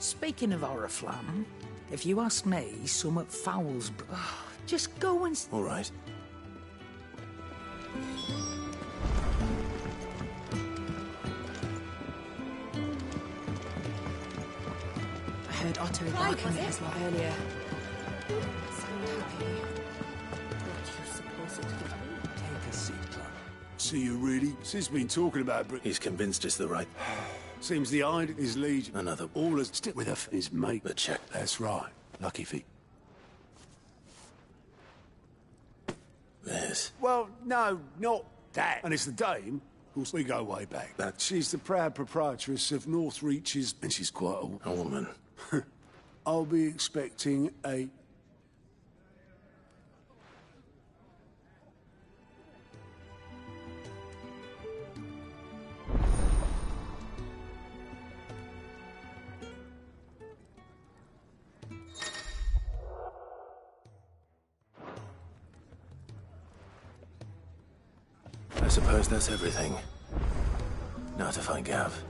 Speaking of Oriflamme, if you ask me, summat fouls... Just go and... All right. I heard Otto barking at his lot earlier. So happy. What do you suppose it could be? Take a seat, Club. So you really? Sis been talking about Brit. He's convinced it's the right... Seems the Hyde is legion. Another... All that stick with her is mate. The check. That's right. Lucky feet. Yes. Well, no, not that. And it's the dame. Of course, we go way back. That- She's the proud proprietress of North Reaches, and she's quite old. A woman. I'll be expecting a... I suppose that's everything. Now to find Gav.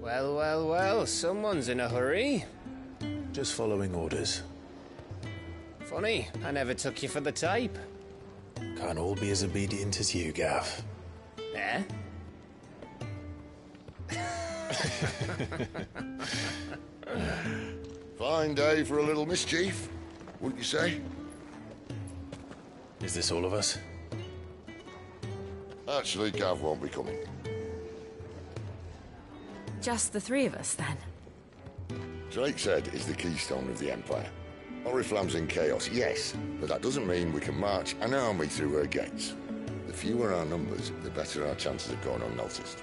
Well, well, well, someone's in a hurry. Just following orders. Funny, I never took you for the type. Can't all be as obedient as you, Gav. Eh? Fine day for a little mischief, wouldn't you say? Is this all of us? Actually, Gav won't be coming. Just the three of us, then? Drake's Head is the keystone of the Empire. Oriflamme's in chaos, yes, but that doesn't mean we can march an army through her gates. The fewer our numbers, the better our chances of going unnoticed.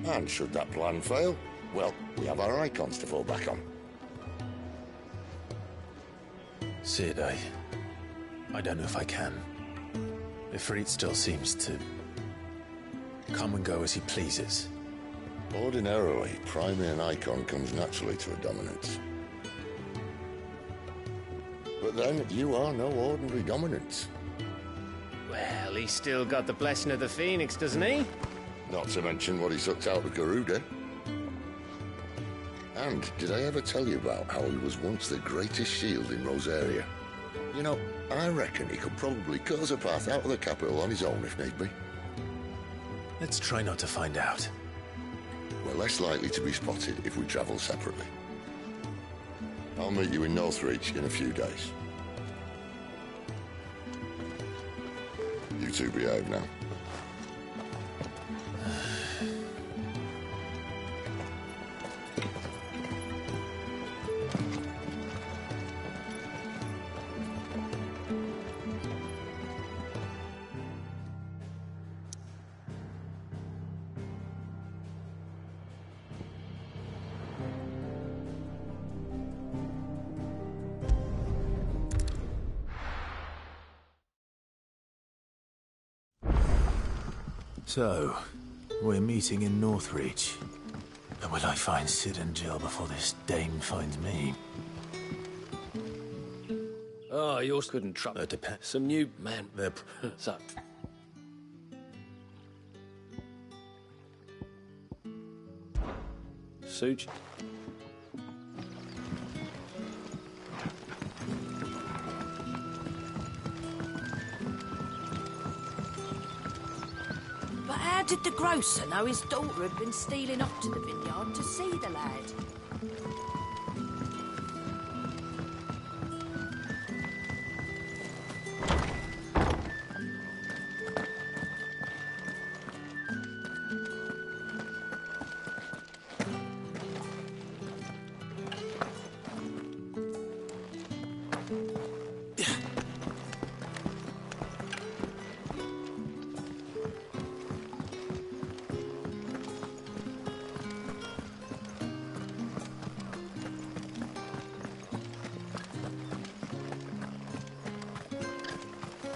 And should that plan fail, well, we have our icons to fall back on. Sid, I don't know if I can. Ifrit still seems to come and go as he pleases. Ordinarily, priming an icon comes naturally to a dominance. But then, you are no ordinary dominance. Well, he's still got the blessing of the Phoenix, doesn't he? Not to mention what he sucked out of Garuda. And did I ever tell you about how he was once the greatest shield in Rosaria? You know, I reckon he could probably cut us a path out of the capital on his own if need be. Let's try not to find out. We're less likely to be spotted if we travel separately. I'll meet you in Northreach in a few days. You two behave now. So, we're meeting in Northreach. And will I find Sid and Jill before this dame finds me? Oh, yours couldn't trap. Depends. Some new man. So. Suit. But how did the grocer know his daughter had been stealing off to the vineyard to see the lad?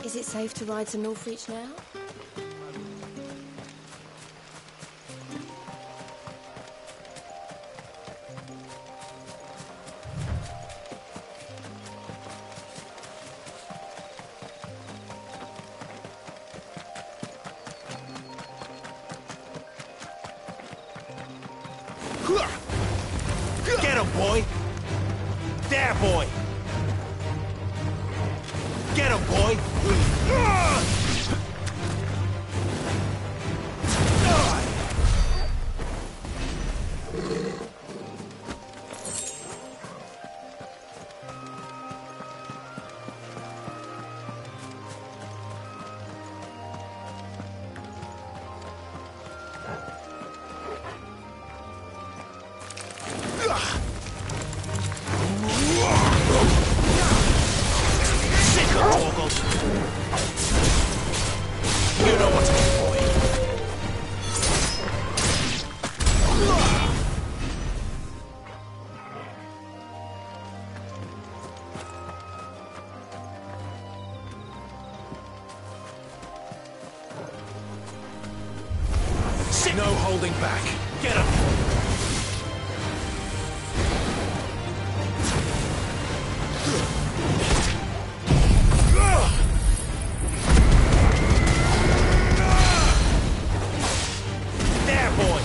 Is it safe to ride to Northreach now? him, boy! There, boy! Get him, boy! No holding back. Get him! There, boy!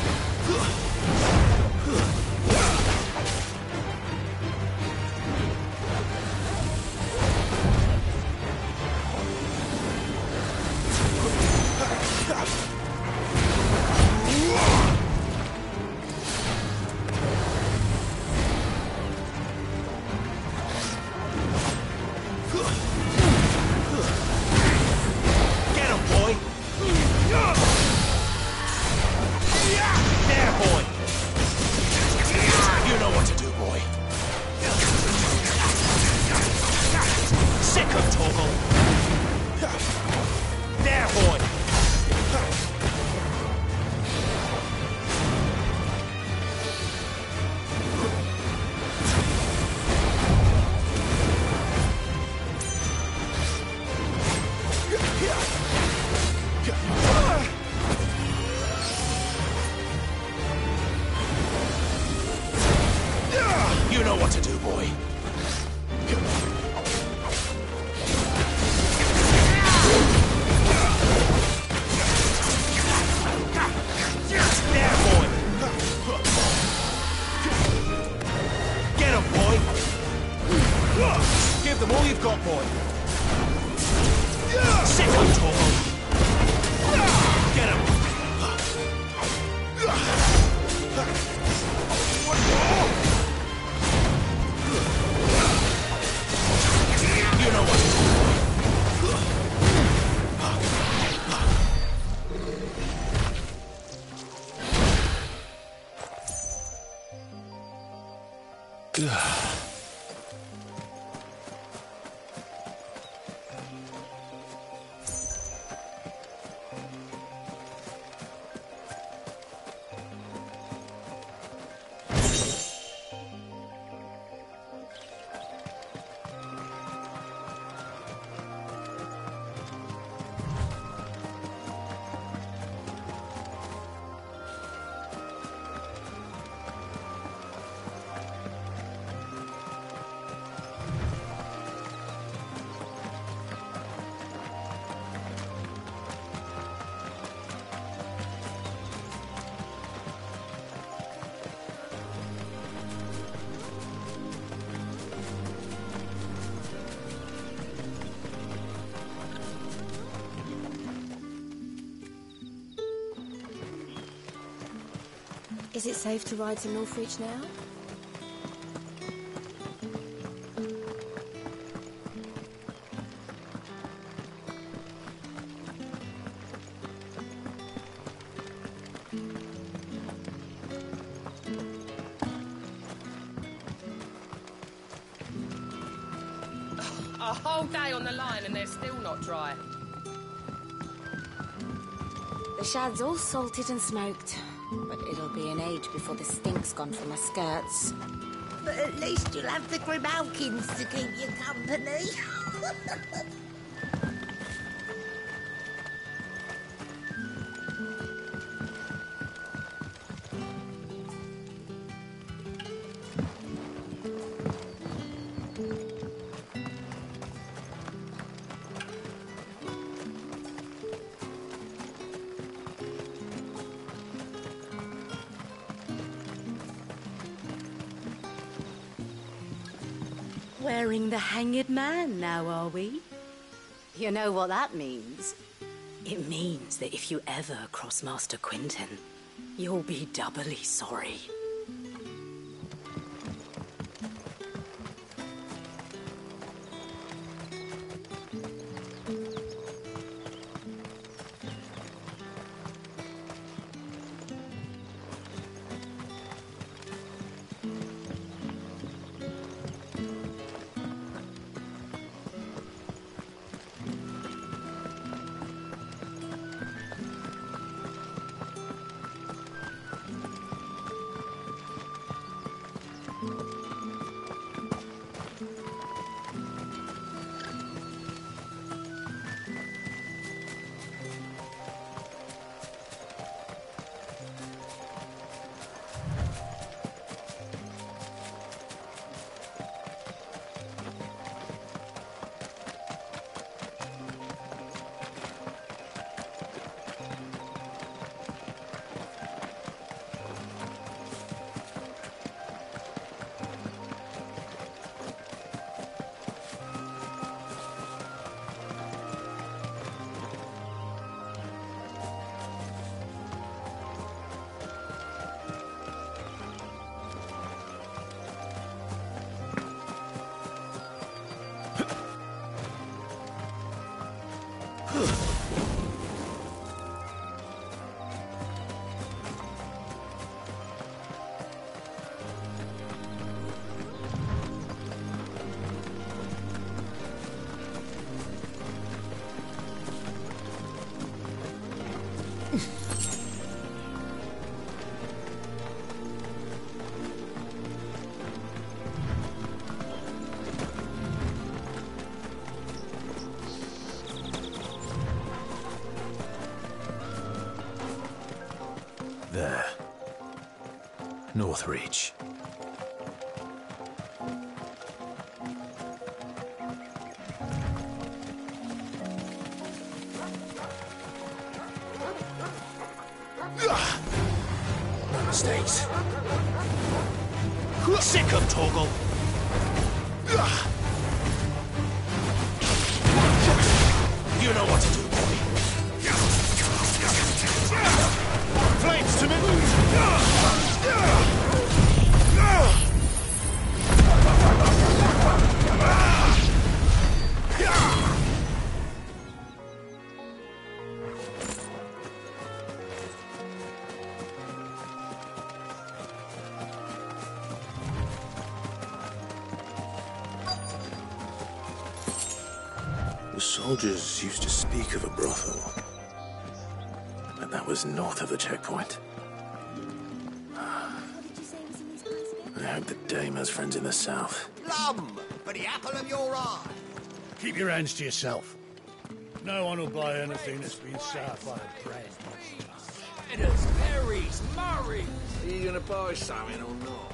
You know what to do, boy. There, boy. Get him, boy. Give them all you've got, boy. Sick of talk. Get him. You know what to do. Is it safe to ride to Northreach now? A whole day on the line and they're still not dry. The shad's all salted and smoked, but it'll be an age before the stink's gone from my skirts. But at least you'll have the Grimalkins to keep you company. Wearing the hanged man now, are we? You know what that means? It means that if you ever cross Master Quinton, you'll be doubly sorry. There. Northreach. Mistakes. Sick of Torgal. You know what to do, boy. Flames to me! The soldiers used to speak of a brothel, but that was north of the checkpoint. I hope the dame has friends in the south. Plum, for the apple of your eye. Keep your hands to yourself. No one will buy anything that's been served by a bread. Ciders, berries, Murray. Are you gonna buy something or not?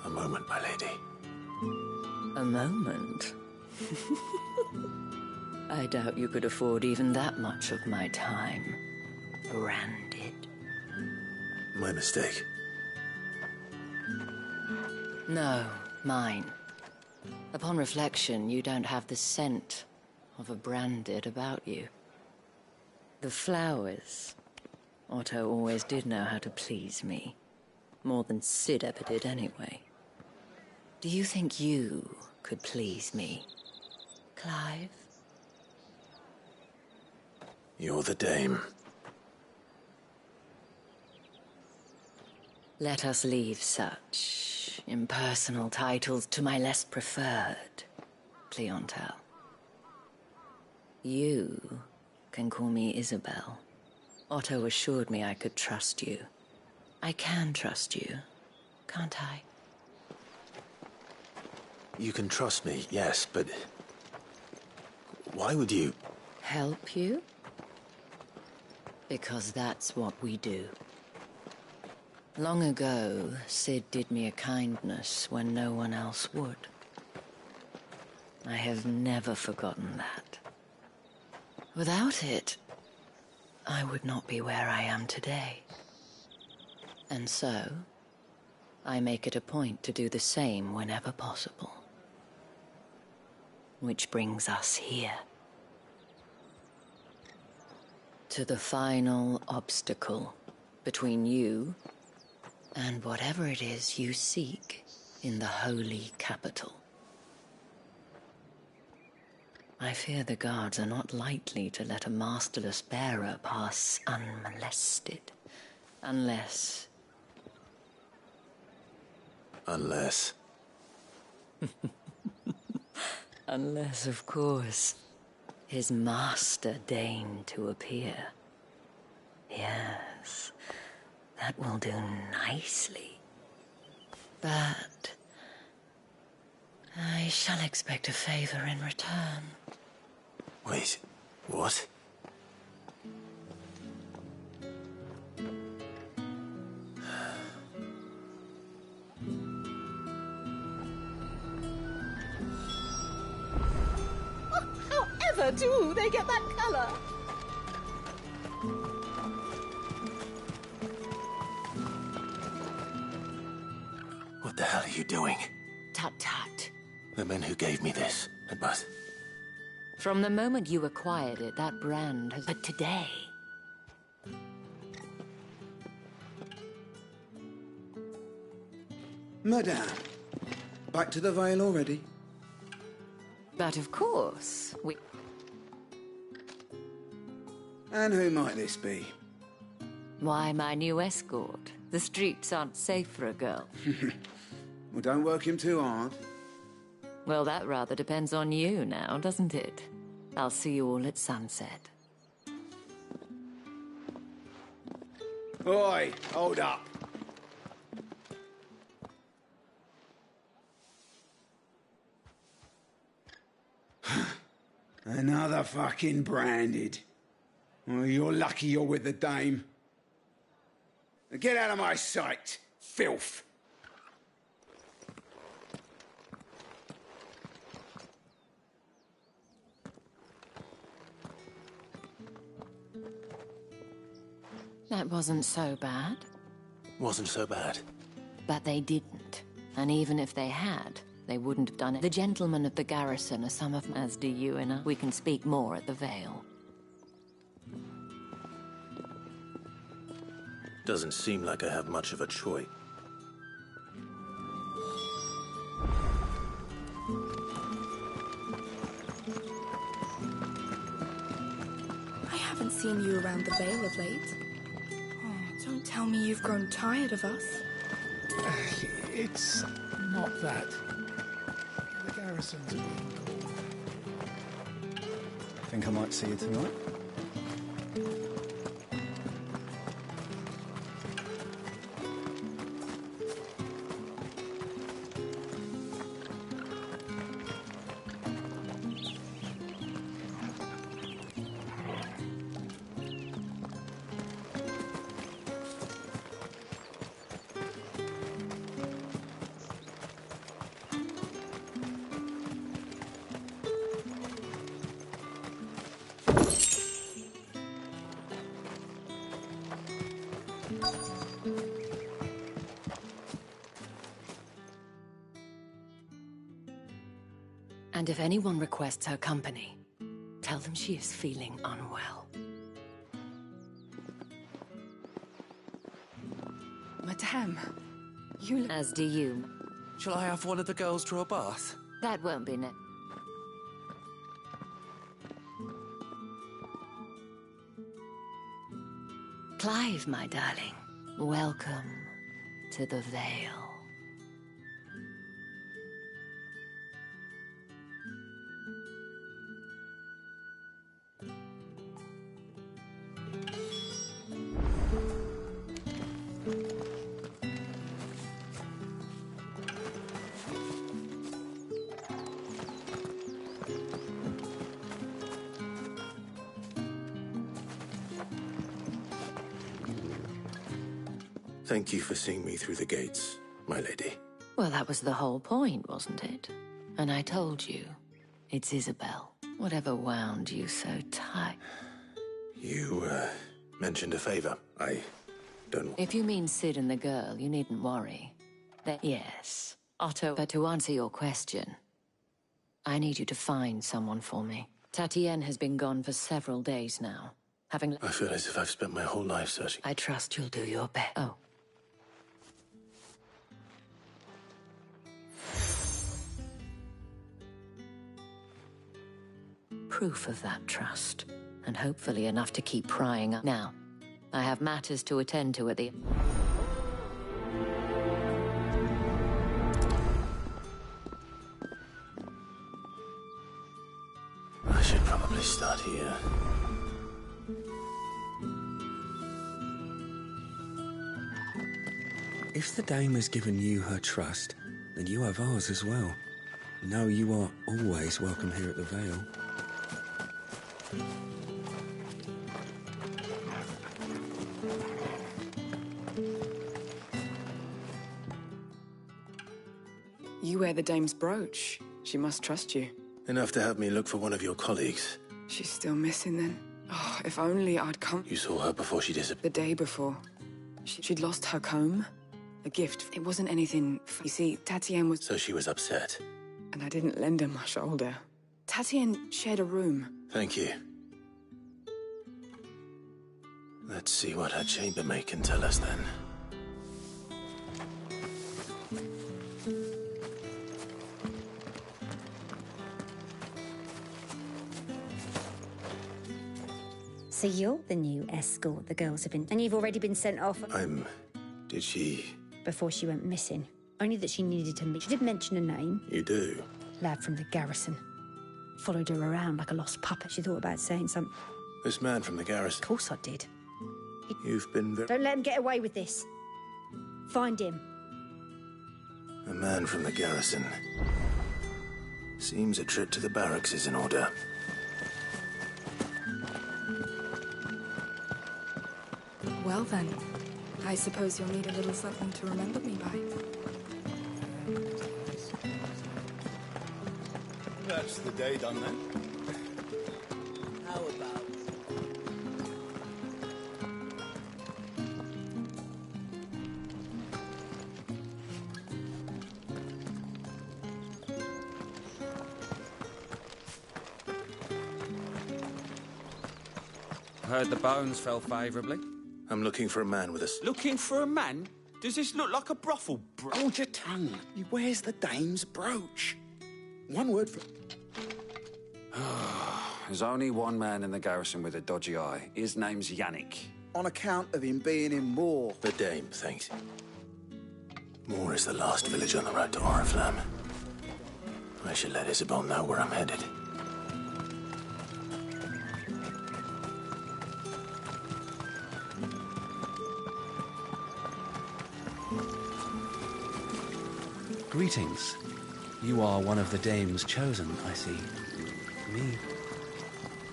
A moment, my lady. A moment? I doubt you could afford even that much of my time. Branded. My mistake. No, mine. Upon reflection, you don't have the scent of a branded about you. The flowers. Otto always did know how to please me. More than Sid ever did anyway. Do you think you could please me, Clive? You're the dame. Let us leave such impersonal titles to my less preferred clientele. You can call me Isabel. Otto assured me I could trust you. I can trust you, can't I? You can trust me, yes, but why would you? Help you? Because that's what we do. Long ago, Sid did me a kindness when no one else would. I have never forgotten that. Without it, I would not be where I am today. And so, I make it a point to do the same whenever possible. Which brings us here. To the final obstacle between you and whatever it is you seek in the holy capital. I fear the guards are not likely to let a masterless bearer pass unmolested. Unless... Unless... Unless, of course, his master deigned to appear. Yes, that will do nicely. But... I shall expect a favor in return. Wait, what? However do they get that color? What the hell are you doing? Tut-tut. The men who gave me this, but... From the moment you acquired it, that brand has... But today... Madame, back to the Vale already? But of course, we... And who might this be? Why, my new escort. The streets aren't safe for a girl. Well, don't work him too hard. Well, that rather depends on you now, doesn't it? I'll see you all at sunset. Oi, hold up. Another fucking branded. Oh, you're lucky you're with the dame. Now get out of my sight, filth. That wasn't so bad. Wasn't so bad. But they didn't. And even if they had, they wouldn't have done it. The gentlemen of the garrison are some of... As do you and I. We can speak more at the Vale. Doesn't seem like I have much of a choice. I haven't seen you around the Vale of late. Oh, don't tell me you've grown tired of us. It's not that. The garrison's being called. Think I might see you tonight? And if anyone requests her company, tell them she is feeling unwell. Madame, you... As do you. Shall I have one of the girls draw a bath? That won't be ne... Clive, my darling, welcome to the Vale. Thank you for seeing me through the gates, my lady. Well, that was the whole point, wasn't it? And I told you, It's Isabel. Whatever wound you so tight. You, mentioned a favor. I don't... If you mean Sid and the girl, you needn't worry. Yes, Otto. But to answer your question, I need you to find someone for me. Tatienne has been gone for several days now. Having... I feel as if I've spent my whole life searching. I trust you'll do your best. Oh. Proof of that trust, and hopefully enough to keep prying up. Now, I have matters to attend to at the... I should probably start here. If the dame has given you her trust, then you have ours as well. Know you are always welcome here at the Vale. You wear the dame's brooch. She must trust you. Enough to have me look for one of your colleagues. She's still missing then. Oh, if only I'd come... You saw her before she disappeared? The day before. She'd lost her comb. A gift. It wasn't anything... You see, Tatienne was... So she was upset. And I didn't lend her my shoulder. Tatienne shared a room. Thank you. Let's see what her chambermaid can tell us then. So you're the new escort the girls have been... And you've already been sent off... Did she... Before she went missing. Only that she needed to meet... She did mention a name. You do? Lad from the garrison. Followed her around like a lost puppet. She thought about saying something. This man from the garrison? Of course I did. You've been very... Don't let him get away with this. Find him. A man from the garrison. Seems a trip to the barracks is in order. Well then, I suppose you'll need a little something to remember me by. That's the day done then. How about... Heard the bones fell favourably. I'm looking for a man with a... Looking for a man? Does this look like a brothel? Hold your tongue. He wears the dame's brooch. One word for... There's only one man in the garrison with a dodgy eye. His name's Yannick. On account of him being in Moor. The dame, thanks. Moor is the last village on the road to Oriflamme. I should let Isabel know where I'm headed. Greetings. You are one of the dames chosen, I see. Me.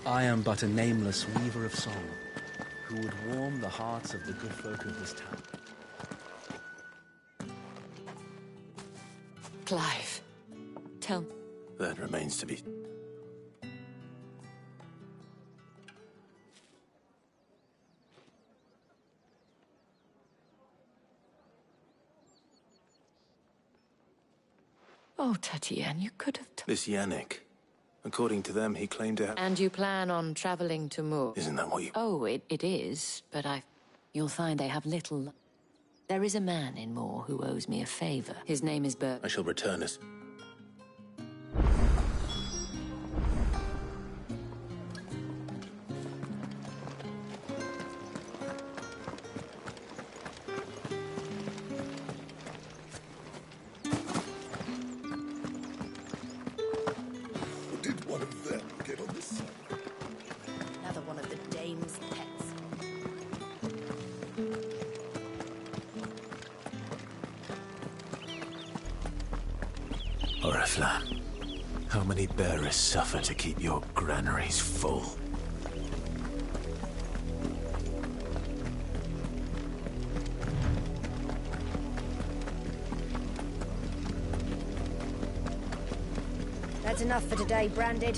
I am but a nameless weaver of song, who would warm the hearts of the good folk of this town. Clive, tell me. That remains to be... Oh, Tatienne, you could have... This Yannick. According to them, he claimed to have... And you plan on travelling to Moor? Isn't that what you... Oh, it is, but you'll find they have little... There is a man in Moor who owes me a favour. His name is Bert. I shall return as... Did one of them get on the side? Another one of the dame's pets. Oriflamme, how many bearers suffer to keep your granaries full? That's enough for today, Branded.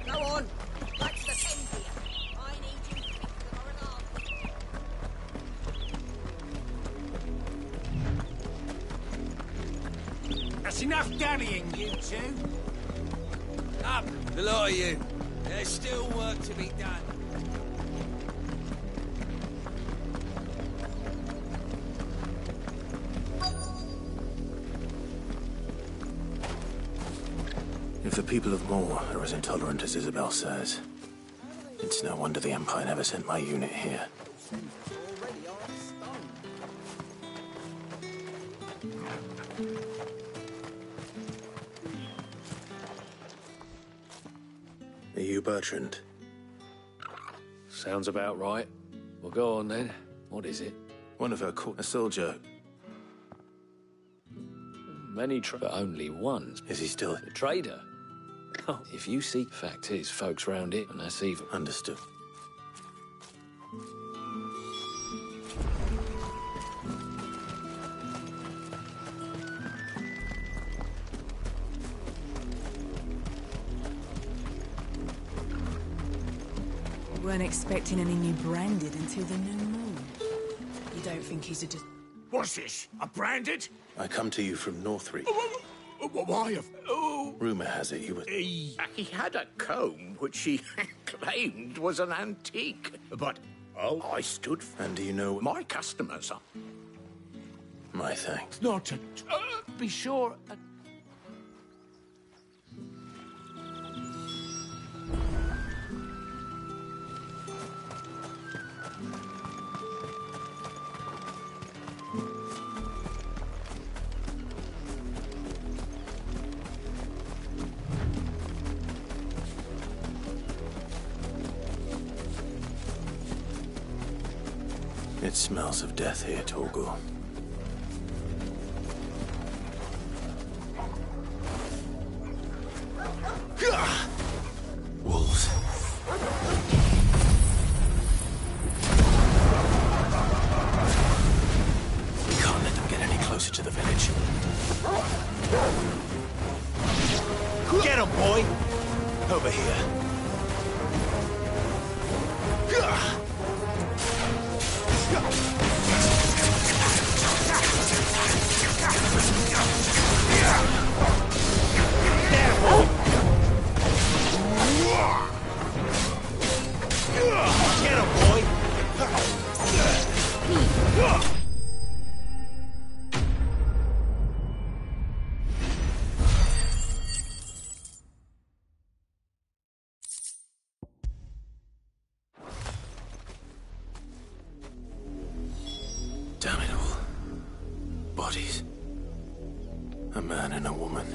Go on. Back to the pen here. I need you to pick the Morinara. That's enough dallying, you two. Up, the lot of you. There's still work to be done. If the people of Moor are as intolerant as Isabel says, it's no wonder the Empire never sent my unit here. Are you Bertrand? Sounds about right. Well, go on then. What is it? One of her a soldier. Many but only one. Is he still a trader? Oh, if you see, fact is, folks round it, and that's even. Understood. Weren't expecting any new Branded until the new moon. You don't think he's a just... What's this? A Branded? I come to you from Northreach. Why of... Oh. Rumour has it he was... He had a comb which he claimed was an antique. But I stood for... And do you know... My customers are... My thanks. Not to... be sure... It smells of death here, Torgal. Wolves. We can't let them get any closer to the village. Get him, boy! Over here. Get him, boy! Damn it all. Bodies. A man and a woman.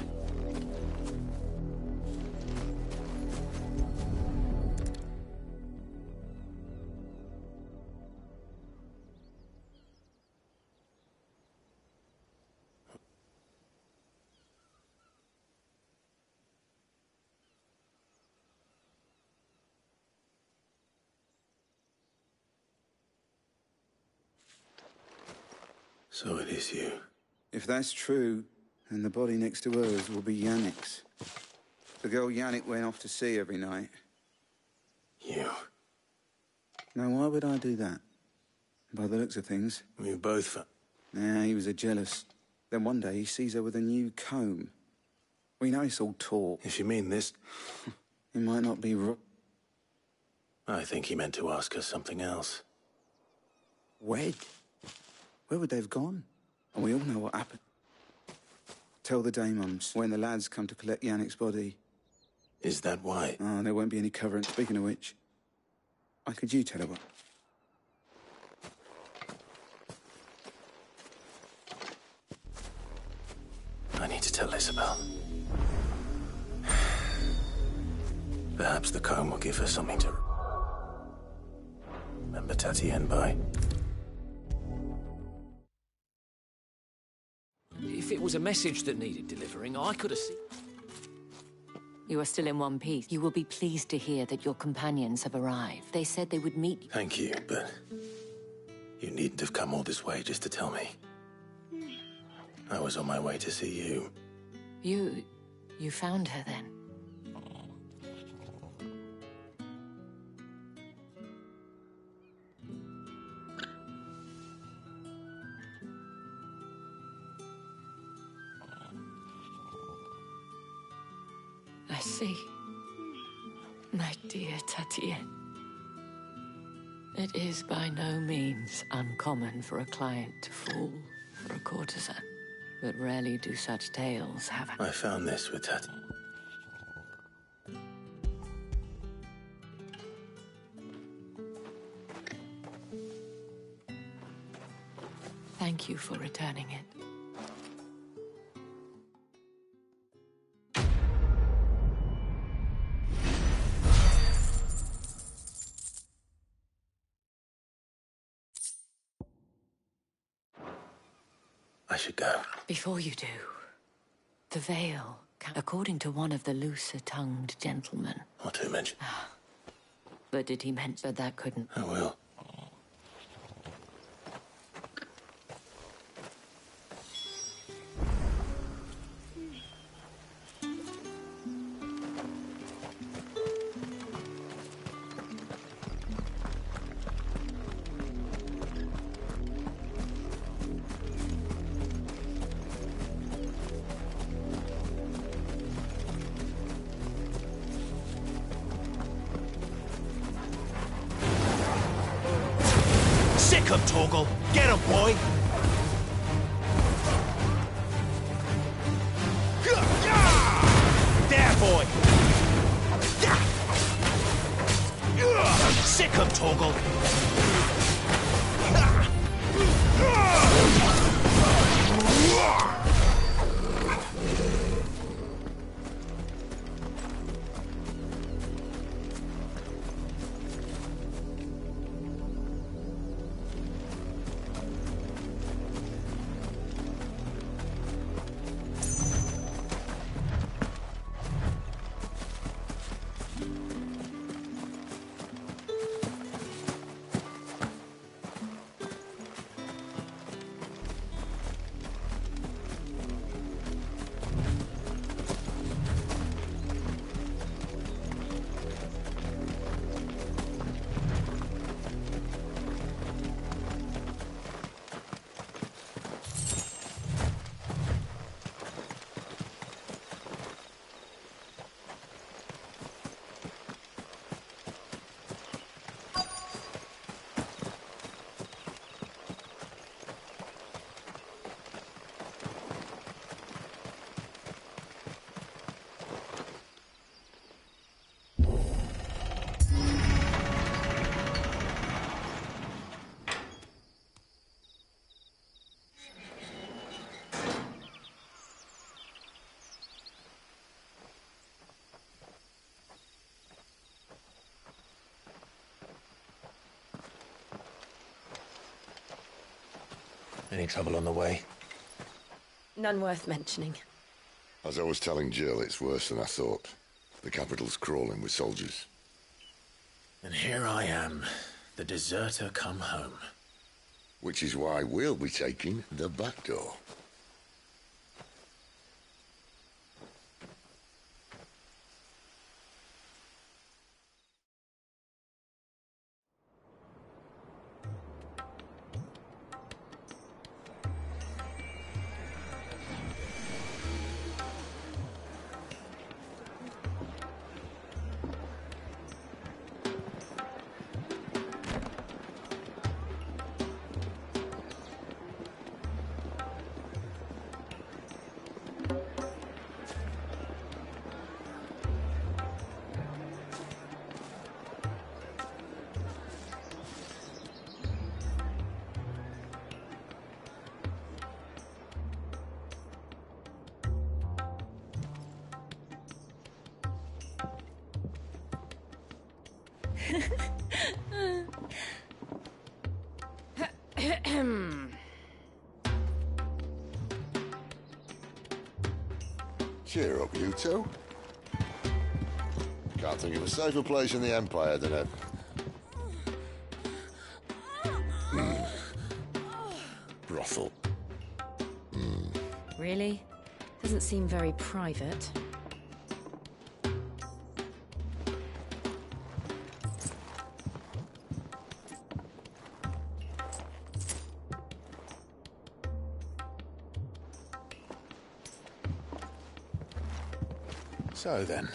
So it is you. If that's true, then the body next to hers will be Yannick's. The girl Yannick went off to see every night. You. Now, why would I do that? By the looks of things. We both... Nah, he was a jealous. Then one day he sees her with a new comb. We know it's all talk. If you mean this... It might not be... I think he meant to ask us something else. Wed? Where would they have gone? And we all know what happened. Tell the Daemons when the lads come to collect Yannick's body. Is that why? Oh, there won't be any covering. Speaking of which, why could you tell her what? I need to tell Isabel. Perhaps the comb will give her something to remember Tatienne by. If it was a message that needed delivering, I could have seen... You are still in one piece. You will be pleased to hear that your companions have arrived. They said they would meet you. Thank you, but you needn't have come all this way just to tell me. I was on my way to see you. You found her then? I see. My dear Tatienne. It is by no means uncommon for a client to fall for a courtesan, but rarely do such tales have... I found this with Tat. Thank you for returning it. I should go. Before you do, the veil, according to one of the looser-tongued gentlemen. What who mentioned? But did he mention that couldn't? I will. Sick him, Torgal! Get him, boy! There, boy! Sick him, Torgal! Any trouble on the way? None worth mentioning. As I was telling Jill, it's worse than I thought. The capital's crawling with soldiers. And here I am, the deserter come home. Which is why we'll be taking the back door. Cheer up, you two. Can't think of a safer place in the Empire than a... brothel. Really? Doesn't seem very private. So then,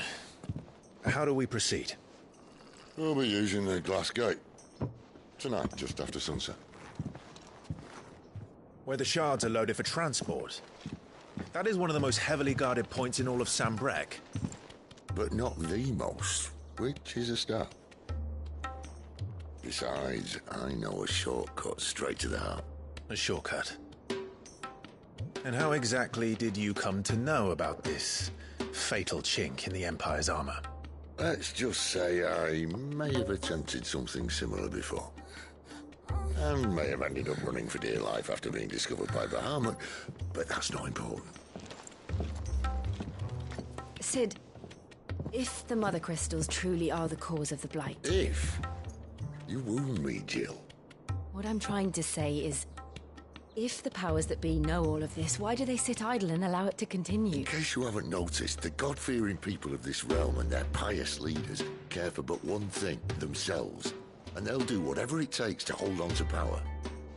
how do we proceed? We'll be using the glass gate. Tonight, just after sunset. Where the shards are loaded for transport. That is one of the most heavily guarded points in all of Sambrec. But not the most, which is a start. Besides, I know a shortcut straight to the heart. A shortcut? And how exactly did you come to know about this fatal chink in the Empire's armor? Let's just say I may have attempted something similar before. And may have ended up running for dear life after being discovered by Bahamut, but that's not important. Sid, if the Mother Crystals truly are the cause of the Blight... If? You wound me, Jill. What I'm trying to say is, if the powers that be know all of this, why do they sit idle and allow it to continue? In case you haven't noticed, the God-fearing people of this realm and their pious leaders care for but one thing, themselves. And they'll do whatever it takes to hold on to power.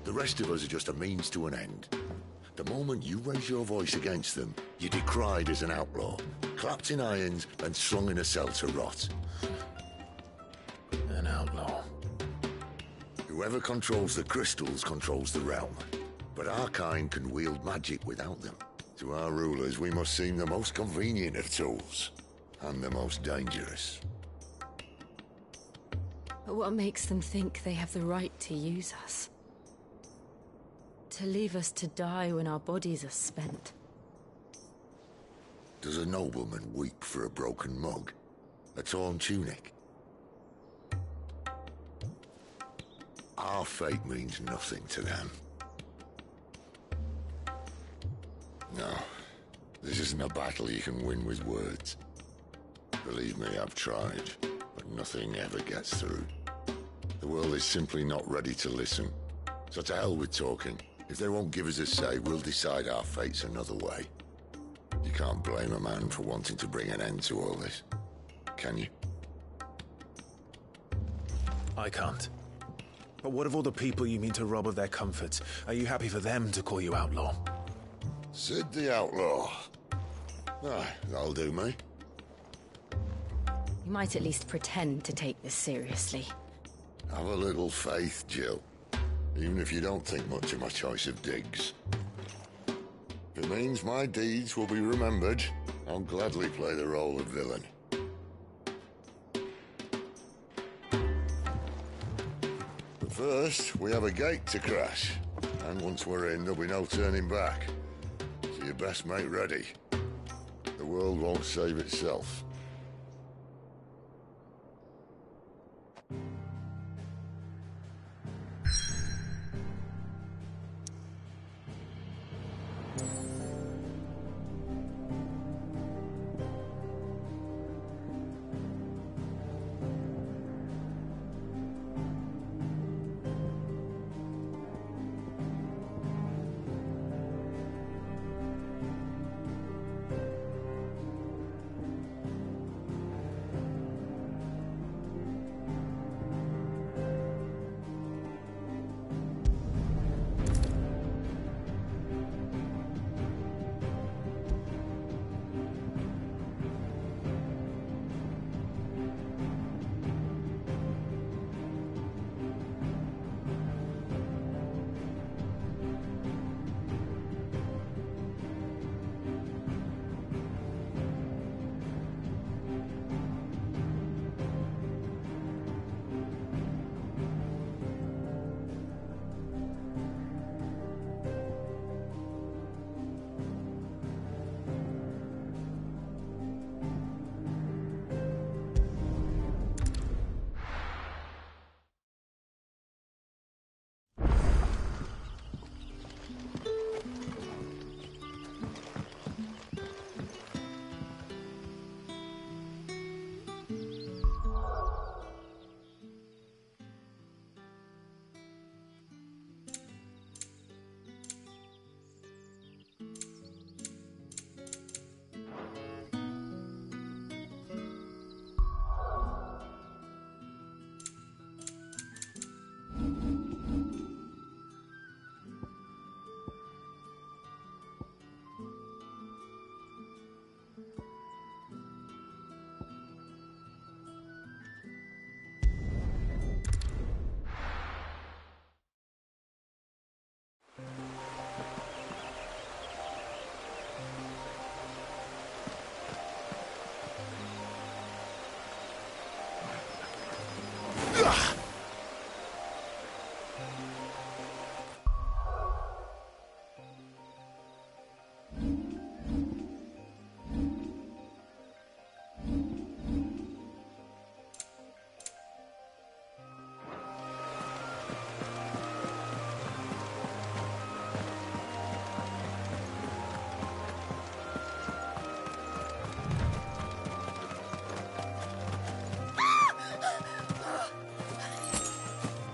The rest of us are just a means to an end. The moment you raise your voice against them, you're decried as an outlaw, clapped in irons and slung in a cell to rot. An outlaw. Whoever controls the crystals controls the realm. But our kind can wield magic without them. To our rulers, we must seem the most convenient of tools, and the most dangerous. But what makes them think they have the right to use us? To leave us to die when our bodies are spent? Does a nobleman weep for a broken mug? A torn tunic? Our fate means nothing to them. No, this isn't a battle you can win with words. Believe me, I've tried, but nothing ever gets through. The world is simply not ready to listen. So to hell with talking. If they won't give us a say, we'll decide our fates another way. You can't blame a man for wanting to bring an end to all this, can you? I can't. But what of all the people you mean to rob of their comforts? Are you happy for them to call you outlaw? Sid the Outlaw. Ah, that'll do me. You might at least pretend to take this seriously. Have a little faith, Jill. Even if you don't think much of my choice of digs. If it means my deeds will be remembered, I'll gladly play the role of villain. But first, we have a gate to crash. And once we're in, there'll be no turning back. So you best make ready. The world won't save itself.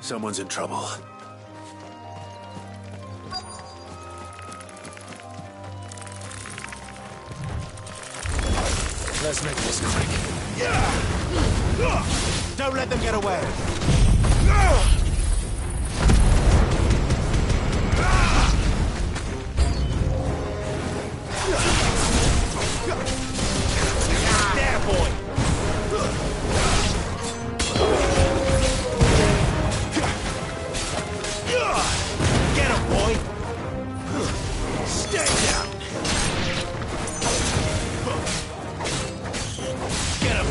Someone's in trouble. Let's make this quick. Don't let them get away. There, boy. Get him, boy. Stay down. Get him.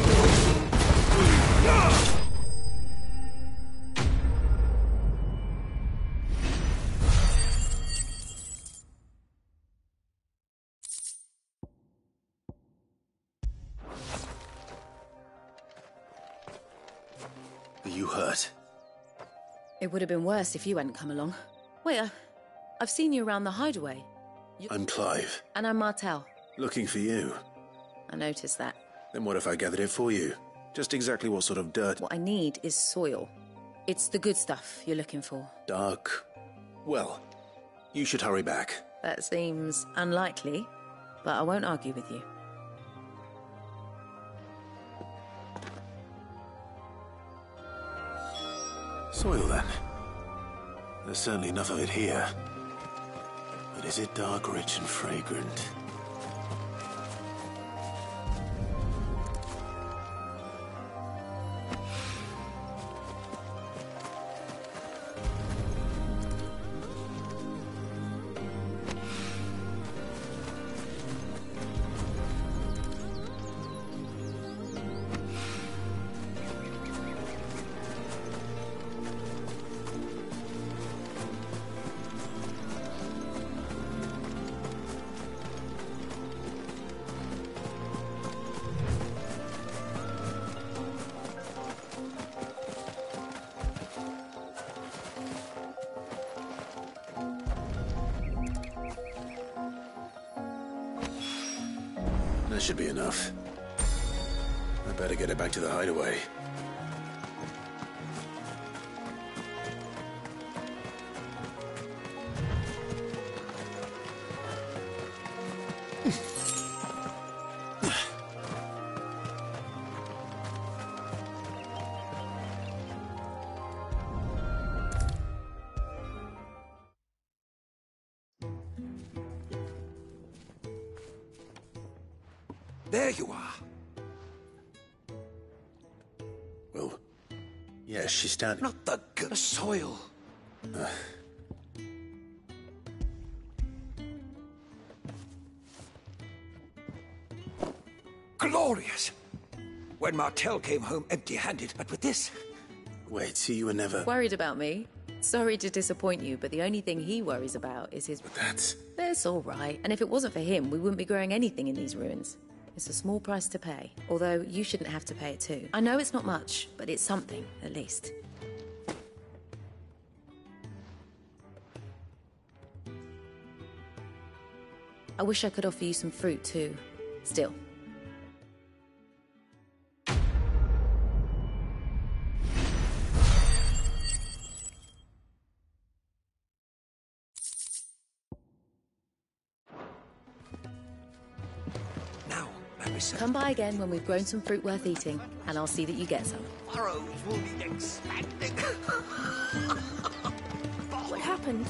Are you hurt? It would have been worse if you hadn't come along. Wait, I've seen you around the hideaway. I'm Clive. And I'm Martel. Looking for you. I noticed that. Then what if I gathered it for you? Just exactly what sort of dirt? What I need is soil. It's the good stuff you're looking for. Dark. Well, you should hurry back. That seems unlikely, but I won't argue with you. Soil, then. There's certainly enough of it here. But is it dark, rich, and fragrant? That should be enough. I better get it back to the hideaway. There you are. Well, yes, she's standing. Not the good soil. Glorious. When Martel came home empty-handed, but with this... Wait, so you were never... Worried about me? Sorry to disappoint you, but the only thing he worries about is his... But that's... That's all right. And if it wasn't for him, we wouldn't be growing anything in these ruins. It's a small price to pay. Although, you shouldn't have to pay it too. I know it's not much, but it's something, at least. I wish I could offer you some fruit too. Still. Come by again when we've grown some fruit worth eating, and I'll see that you get some. Furrows will be expanding. What happened?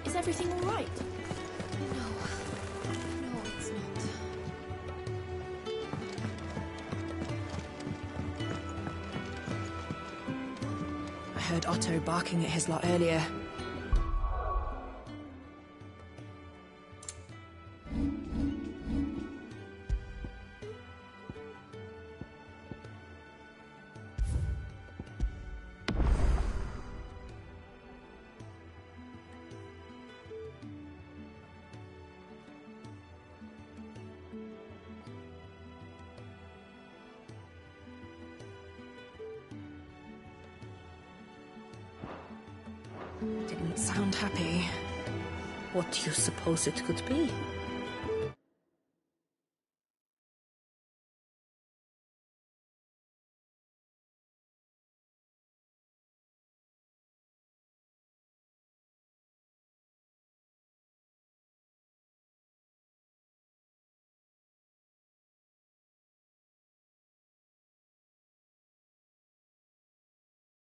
Is everything all right? No, it's not. I heard Otto barking at his lot earlier. Didn't sound happy. What do you suppose it could be?